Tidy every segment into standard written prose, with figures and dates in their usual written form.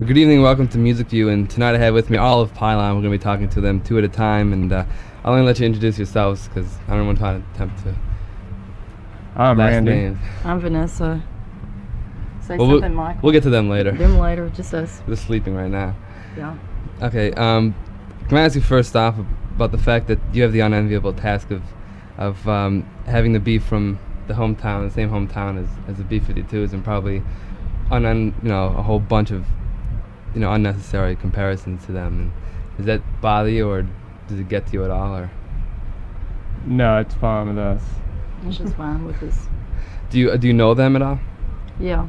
Good evening, welcome to Music View, and tonight I have with me all of Pylon. We're going to be talking to them two at a time, and I'll only let you introduce yourselves because I don't want to attempt to. I'm last Randy. names. I'm Vanessa. Say Well, something, Michael. We'll get to them later. Them later, just us. They're sleeping right now. Yeah. Okay, can I ask you first off about the fact that you have the unenviable task of having to be from the same hometown as the B-52s, and probably a whole bunch of unnecessary comparisons to them. And does that bother you, or does it get to you at all, or? No, it's fine with us. It's just fine with us. Do you know them at all? Yeah.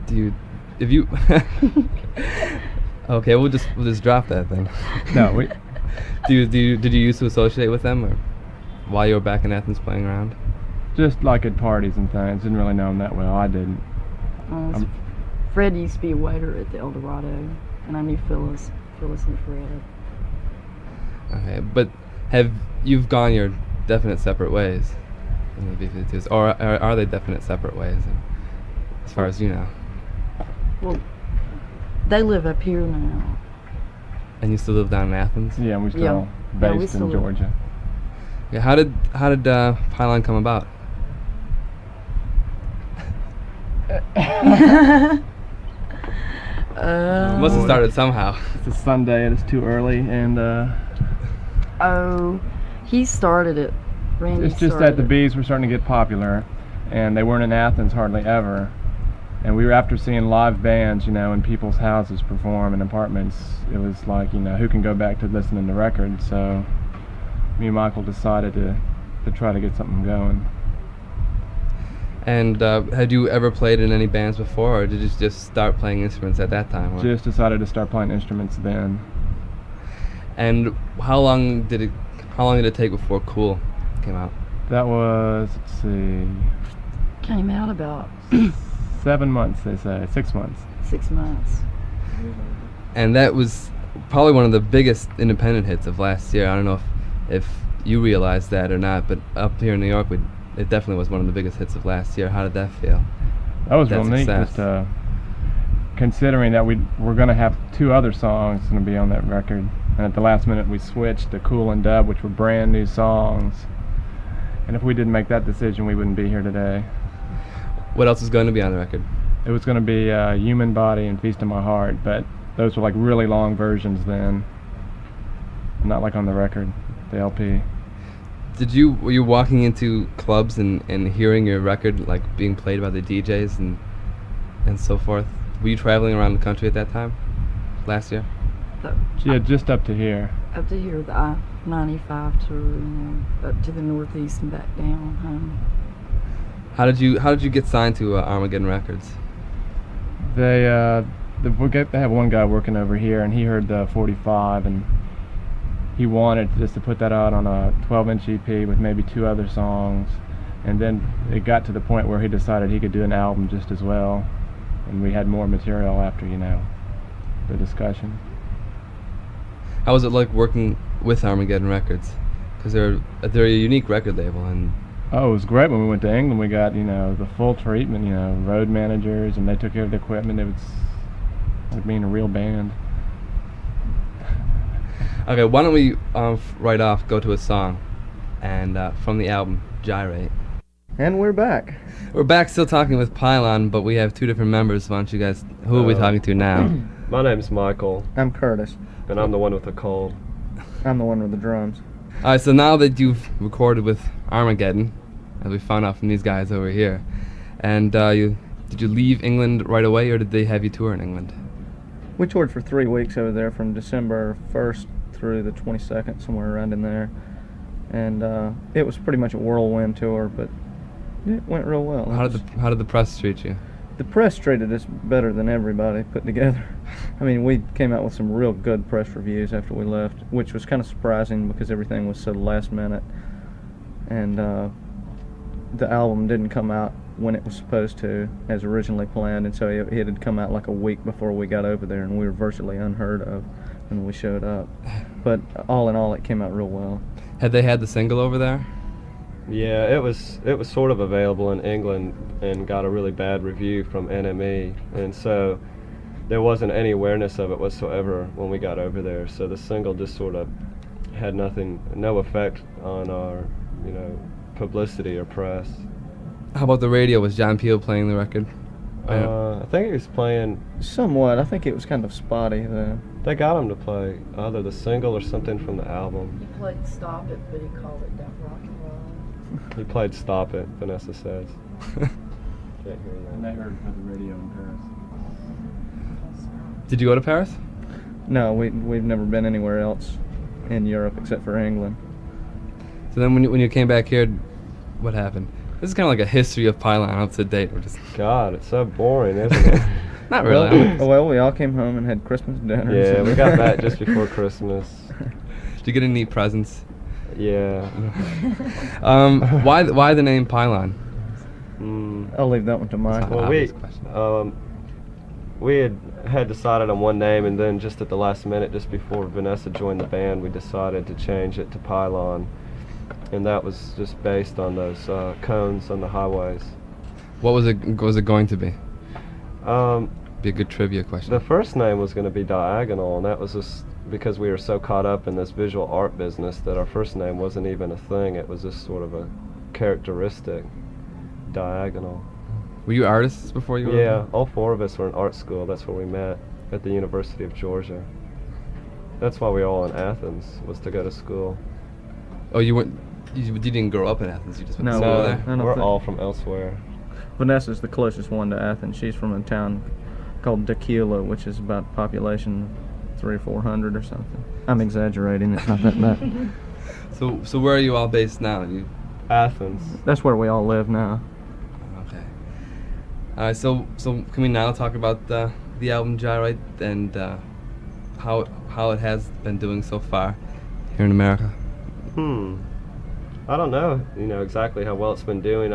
If you okay, we'll just drop that then. No, we. Did you used to associate with them, or while you were back in Athens playing around? Just like at parties and things. Didn't really know them that well. I didn't. Fred used to be a waiter at the El Dorado, and I knew Phyllis and Fred. Okay, but you've gone your definite separate ways in the B-52s, or are they definite separate ways, as far as you know? Well, they live up here now. And you still live down in Athens? Yeah, we still Yeah, we based still in live. Georgia. Yeah. How did Pylon come about? It must have started somehow. It's a Sunday and it's too early, and Oh, he started it. Randy it's just started that the it. Bees were starting to get popular, and they weren't in Athens hardly ever. And we were after seeing live bands, in people's houses perform in apartments. It was like, who can go back to listening to records? So me and Michael decided to try to get something going. And had you ever played in any bands before, or did you just start playing instruments at that time? Just decided to start playing instruments then. And how long did it take before Cool came out? That was, let's see, Came out about 7 months, they say. 6 months. 6 months. And that was probably one of the biggest independent hits of last year. I don't know if you realized that or not, but up here in New York, it definitely was one of the biggest hits of last year. How did that feel? That was That real neat, success. just considering that we're going to have 2 other songs going to be on that record. And at the last minute, we switched to Cool and Dub, which were brand new songs. And if we didn't make that decision, we wouldn't be here today. What else is going to be on the record? It was going to be Human Body and Feast of My Heart, but those were like really long versions then. Not like on the record, the LP. Were you walking into clubs and hearing your record like being played by the DJs and so forth? Were you traveling around the country at that time, last year? Yeah, just up to here. Up to here, the I-95 tour, up to the northeast and back down home. How did you get signed to Armageddon Records? They have one guy working over here, and he heard the 45, and he wanted just to put that out on a 12-inch EP with maybe 2 other songs. And then it got to the point where he decided he could do an album just as well, and we had more material after the discussion. How was it like working with Armageddon Records? Because they're a unique record label, and Oh, it was great when we went to England. We got the full treatment, road managers, and they took care of the equipment. It was like being a real band. okay, why don't we right off go to a song, and from the album Gyrate. And we're back. We're back, still talking with Pylon, but we have 2 different members. Why don't you guys? Who are we talking to now? My name's Michael, I'm Curtis. and I'm the one with the cold. I'm the one with the drums. All right, so now that you've recorded with Armageddon, as we found out from these guys over here, and did you leave England right away, or did they have you tour in England? We toured for 3 weeks over there from December 1st through the 22nd, somewhere around in there. And it was pretty much a whirlwind tour, but it went real well. How did the press treat you? The press treated us better than everybody put together. I mean, we came out with some real good press reviews after we left, which was kind of surprising because everything was so last minute. And the album didn't come out when it was supposed to, as originally planned, and so it had come out like a week before we got over there, and we were virtually unheard of when we showed up. But all in all, it came out real well. Had they had the single over there? Yeah, it was sort of available in England and got a really bad review from NME, and so there wasn't any awareness of it whatsoever when we got over there. So the single just sort of had no effect on our, publicity or press. How about the radio? Was John Peel playing the record? I think he was playing. Somewhat. I think it was kind of spotty then. They got him to play either the single or something from the album. He played Stop It, but he called it That Rock and Roll. He played Stop It, Vanessa says. Can't hear And that. they heard it on the radio in Paris. Did you go to Paris? No, we've never been anywhere else in Europe except for England. So then when you came back here, what happened? This is kind of like a history of Pylon up to date. We're just God, it's so boring, isn't it? not really. Well, we all came home and had Christmas dinners. Yeah, we got back just before Christmas. Did you get any neat presents? Yeah. Why the name Pylon? I'll leave that one to That's Michael. fine. Well, Obvious question. we had decided on one name, and then just at the last minute, just before Vanessa joined the band, we decided to change it to Pylon, and that was just based on those cones on the highways. What was it going to be? Um, Be a good trivia question. the first name was going to be Diagonal, and that was just because we were so caught up in this visual art business that our first name wasn't even a thing. It was just sort of a characteristic. Diagonal. Were you artists before you were? Yeah, all four of us were in art school. That's where we met, at the University of Georgia. That's why we were all in Athens, was to go to school. Oh, you went. You didn't grow up in Athens. You just went No, to school I there. don't We're think- all from elsewhere. Vanessa's the closest one to Athens. She's from a town called Tequila, which is about population 300 or 400 or something. I'm exaggerating. It's not that bad. So where are you all based now? You. Athens. That's where we all live now. Okay. All right. So can we now talk about the album Gyrate and how it has been doing so far here in America? I don't know, exactly how well it's been doing.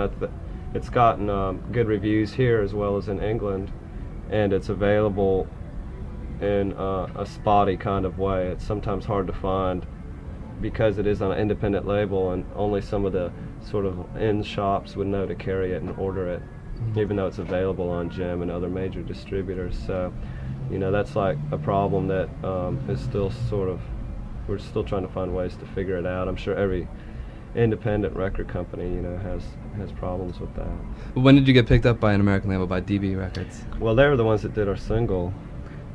It's gotten good reviews here as well as in England, and it's available in a spotty kind of way. It's sometimes hard to find because it is on an independent label, and only some of the sort of end shops would know to carry it and order it, even though it's available on Gem and other major distributors. So, that's like a problem that is still we're still trying to find ways to figure it out. I'm sure every independent record company, has problems with that. When did you get picked up by an American label, by DB Records? Well, they were the ones that did our single.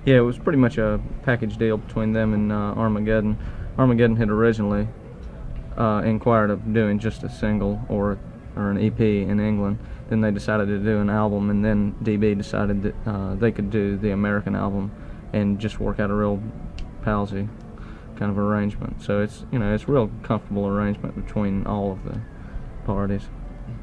Yeah, it was pretty much a package deal between them and Armageddon. Armageddon had originally inquired of doing just a single or an EP in England. Then they decided to do an album, and then DB decided that they could do the American album and just work out a real palsy kind of arrangement. So it's it's a real comfortable arrangement between all of the parties.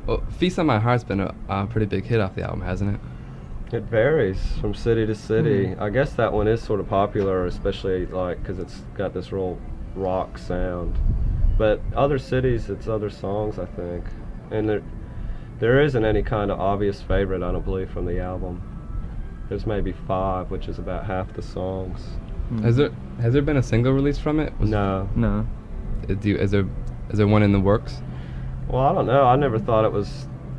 Well, Feast on My Heart's been a pretty big hit off the album, hasn't it? It varies from city to city. I guess that one is sort of popular, especially because it's got this real rock sound. But other cities, it's other songs, I think. And there isn't any kind of obvious favorite, I don't believe, from the album. There's maybe 5, which is about half the songs. Has there been a single release from it? No. No. Is there one in the works? Well, I don't know. I never thought it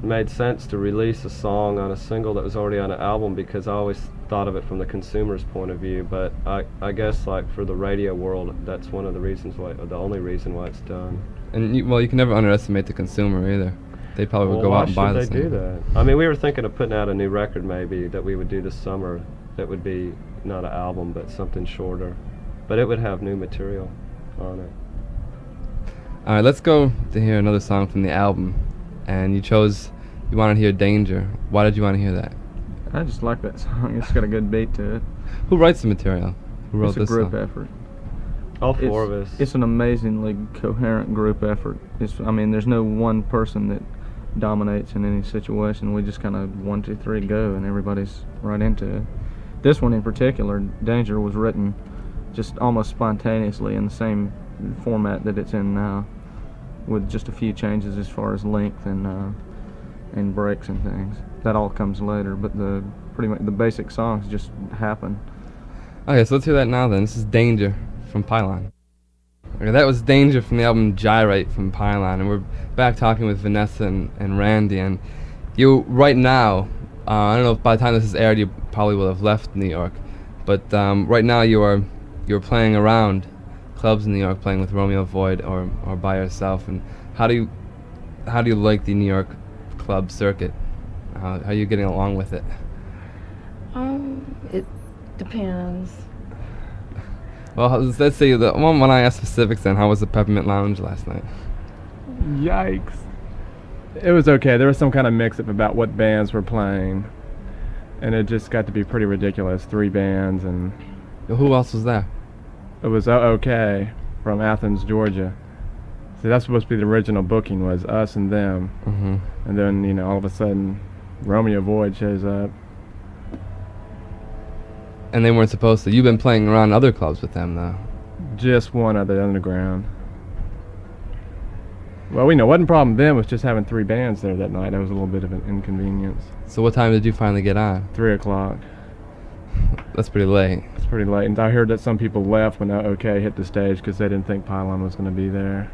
made sense to release a song on a single that was already on an album, because I always thought of it from the consumer's point of view. But I guess for the radio world, that's one of the reasons why, or the only reason why it's done. And you can never underestimate the consumer either. They probably would go out and buy the Why should they do single. that? I mean, we were thinking of putting out a new record maybe that we would do this summer that would be not an album but something shorter. But it would have new material on it. All right, let's go to hear another song from the album. And you wanted to hear Danger. Why did you want to hear that? I just like that song. It's got a good beat to it. Who writes the material? Who wrote It's a this group song? effort. All four of us. It's an amazingly coherent group effort. There's no one person that dominates in any situation. We just kind of 1, 2, 3 go, and everybody's right into it. This one in particular, Danger, was written just almost spontaneously in the same format that it's in now, with just a few changes as far as length and breaks and things. That all comes later, but pretty much the basic songs just happen. Okay, so let's hear that now then. This is Danger from Pylon. Okay, that was Danger from the album Gyrate from Pylon, and we're back talking with Vanessa and Randy. And you, right now, I don't know if by the time this is aired you probably will have left New York, But right now you're playing around clubs in New York, playing with Romeo Void or by yourself. And how do you like the New York club circuit? How are you getting along with it? It depends. Well, let's say when I ask specifics, then how was the Peppermint Lounge last night? Yikes. It was okay. There was some kind of mix-up about what bands were playing, and it just got to be pretty ridiculous. 3 bands, and Who else was there? it was OK from Athens, Georgia. So that's supposed to be the original booking, was us and them. Mm-hmm. And then, all of a sudden, Romeo Void shows up. And they weren't supposed to. You've been playing around other clubs with them, though. Just one other underground. Well, wasn't a problem then, was just having 3 bands there that night. That was a little bit of an inconvenience. So what time did you finally get on? 3 o'clock. That's pretty late. It's pretty late. And I heard that some people left when OK hit the stage because they didn't think Pylon was going to be there.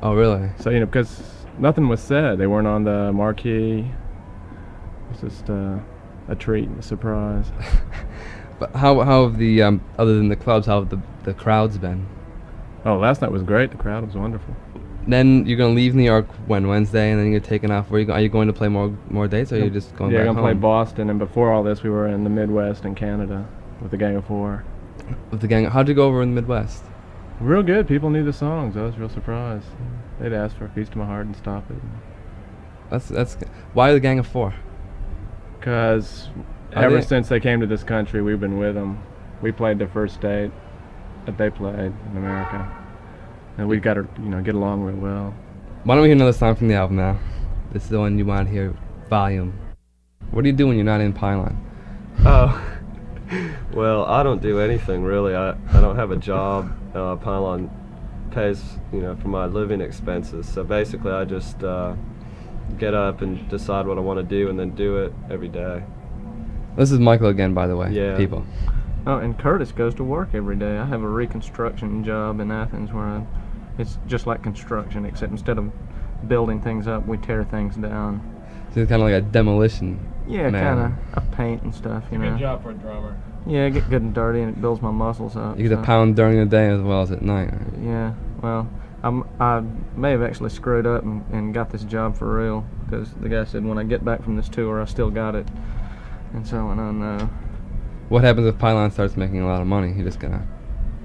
Oh, really? So, because nothing was said. They weren't on the marquee. It was just a treat, a surprise. But how have the other than the clubs, how have the crowds been? Oh, last night was great. The crowd was wonderful. Then you're gonna leave New York Wednesday, and then you're taking off. Are you going to play more dates, or are you just going back I'm home? gonna play Boston, and before all this, we were in the Midwest and Canada with the Gang of 4. With the gang, how'd you go over in the Midwest? Real good. People knew the songs. I was real surprised. They'd ask for a Piece to My Heart and Stop It. That's why the Gang of 4? Because ever since they came to this country, we've been with them. We played their first date that they played in America, and we got to get along real well. Why don't we hear another song from the album now? This is the one you want to hear, Volume. What do you do when you're not in Pylon? Oh, well, I don't do anything really. I don't have a job. Pylon pays, for my living expenses. So basically, I just get up and decide what I want to do, and then do it every day. This is Michael again, by the way. Yeah. People. Oh, and Curtis goes to work every day. I have a reconstruction job in Athens where it's just like construction, except instead of building things up, we tear things down. So it's kind of like a demolition. Yeah, man. kind of. I paint and stuff, Good job for a drummer. Yeah, I get good and dirty, and it builds my muscles up. You get to pound during the day as well as at night. Right? Yeah, well, I may have actually screwed up and got this job for real, because the guy said when I get back from this tour, I still got it. And so I went, oh no. What happens if Pylon starts making a lot of money? You're just gonna...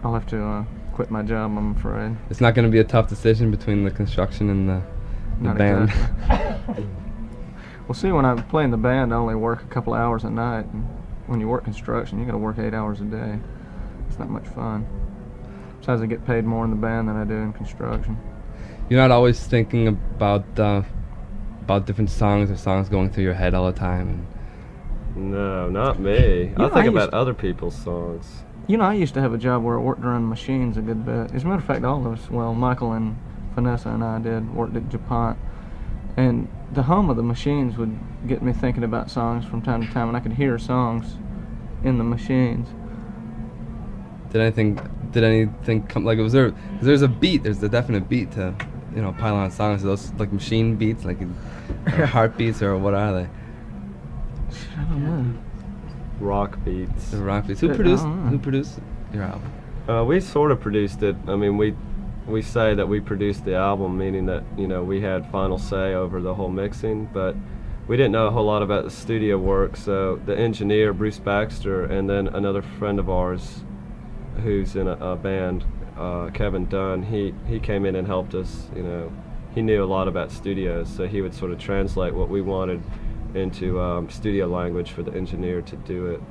I'll have to quit my job, I'm afraid. It's not gonna be a tough decision between the construction and the Not band. Exactly. Well, see, when I play in the band, I only work a couple hours a night. And when you work construction, you got to work 8 hours a day. It's not much fun. Besides, I get paid more in the band than I do in construction. You're not always thinking about different songs or songs going through your head all the time. No, not me. know, I think I about used- other people's songs. I used to have a job where I worked around machines a good bit. As a matter of fact, all of us, well, Michael and Vanessa and I worked at DuPont. And the hum of the machines would get me thinking about songs from time to time, and I could hear songs in the machines. Did anything come, like, there's a beat, there's a definite beat to, Pylon songs. Are those like machine beats, like heartbeats, or what are they? I don't know. Rock beats. The rock beats. I Who don't know. produced your album? We sort of produced it. I mean, we say that we produced the album, meaning that we had final say over the whole mixing, but we didn't know a whole lot about the studio work. So the engineer, Bruce Baxter, and then another friend of ours who's in a band, Kevin Dunn, he came in and helped us. He knew a lot about studios, so he would sort of translate what we wanted into studio language for the engineer to do it.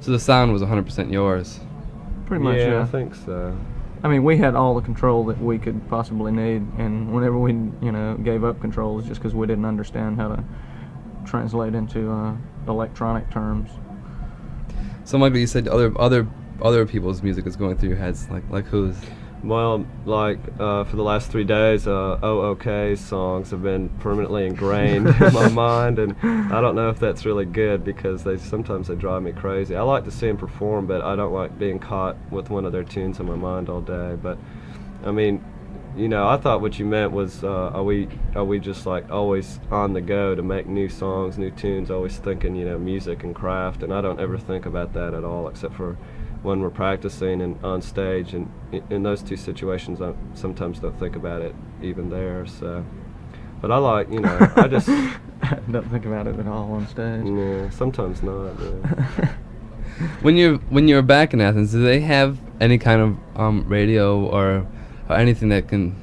So the sound was 100% yours. Pretty much, Yeah, I think so. I mean, we had all the control that we could possibly need, and whenever we, gave up control, it's just because we didn't understand how to translate into electronic terms. So, Michael, you said other people's music is going through your heads, like whose? Well, for the last 3 days, OK songs have been permanently ingrained in my mind, and I don't know if that's really good because sometimes they drive me crazy. I like to see them perform, but I don't like being caught with one of their tunes in my mind all day. But, I mean, You know, I thought what you meant was, are we just like always on the go to make new songs, new tunes, always thinking, you know, music and craft, and I don't ever think about that at all, except for when we're practicing and on stage, and in those two situations, I sometimes don't think about it even there. So, but I like, you know, I just Don't think about it at all on stage. yeah, sometimes not. Yeah. When you're back in Athens, do they have any kind of radio or anything that can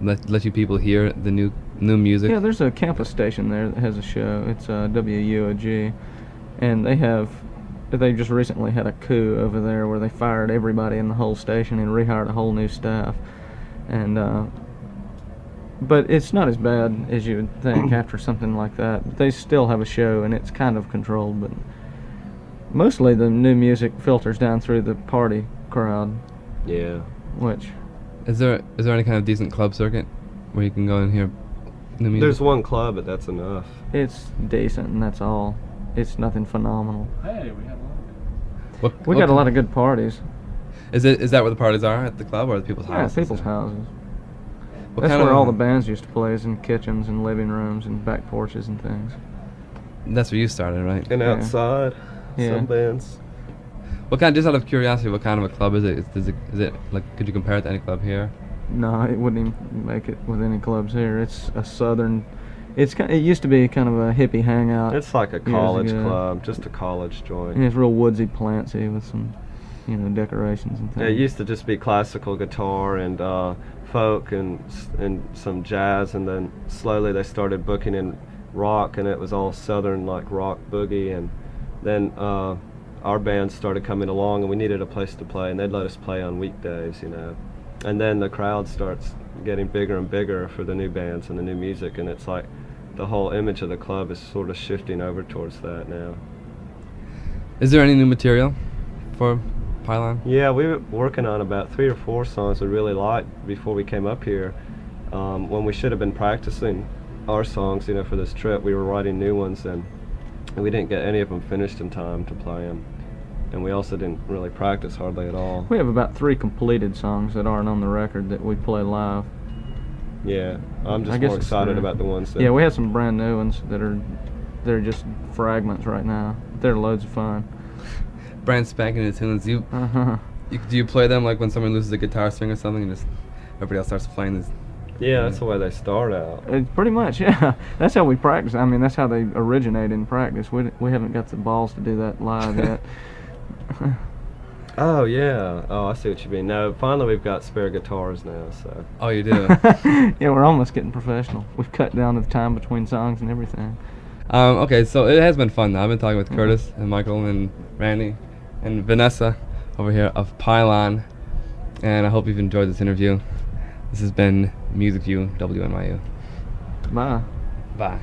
let you people hear the new music? Yeah, there's a campus station there that has a show. It's WNYU, and they just recently had a coup over there where they fired everybody in the whole station and rehired a whole new staff. And but it's not as bad as you would think after something like that. They still have a show, and it's kind of controlled, but mostly the new music filters down through the party crowd, Yeah. which Is there any kind of decent club circuit where you can go and hear new music? There's one club, but that's enough. it's decent, and that's all. It's nothing phenomenal. Hey, we have one. We got a lot of good parties. Is that where the parties are, at the club or at people's Yeah, houses? people's houses. What That's kind where of- all the bands used to play, is in kitchens and living rooms and back porches and things. That's where you started, right? And Yeah. outside, Yeah. some bands. What kind? Just out of curiosity, what kind of a club is it? Is it like? Could you compare it to any club here? No, it wouldn't even make it with any clubs here. It's a southern. It used to be kind of a hippie hangout. It's like a years college ago. club, just a college joint. And it's real woodsy, plantsy with some, decorations and things. Yeah, it used to just be classical guitar and folk and some jazz, and then slowly they started booking in rock, and it was all southern like rock boogie, and then our band started coming along, and we needed a place to play, and they'd let us play on weekdays, you know. And then the crowd starts getting bigger and bigger for the new bands and the new music, and it's like the whole image of the club is sort of shifting over towards that now. Is there any new material for Pylon? Yeah, we were working on about 3 or 4 songs we really liked before we came up here. When we should have been practicing our songs, you know, for this trip, we were writing new ones, and we didn't get any of them finished in time to play them. And we also didn't really practice hardly at all. We have about 3 completed songs that aren't on the record that we play live. Yeah, I'm I just guess more it's excited fair. about the ones that... Yeah, we have some brand new ones they're just fragments right now. They're loads of fun. Brand spanking new tunes. Do Uh-huh. you play them like when someone loses a guitar string or something, and just everybody else starts playing this? Yeah, that's the way they start out. Pretty much, yeah. That's how we practice. I mean, that's how they originate in practice. We haven't got the balls to do that live yet. Oh, yeah. Oh, I see what you mean. No, finally we've got spare guitars now, so... Oh, you do. Yeah, we're almost getting professional. We've cut down the time between songs and everything. Okay, so it has been fun. I've been talking with Curtis and Michael and Randy and Vanessa over here of Pylon, and I hope you've enjoyed this interview. This has been Music View, WNYU. Bye. Bye.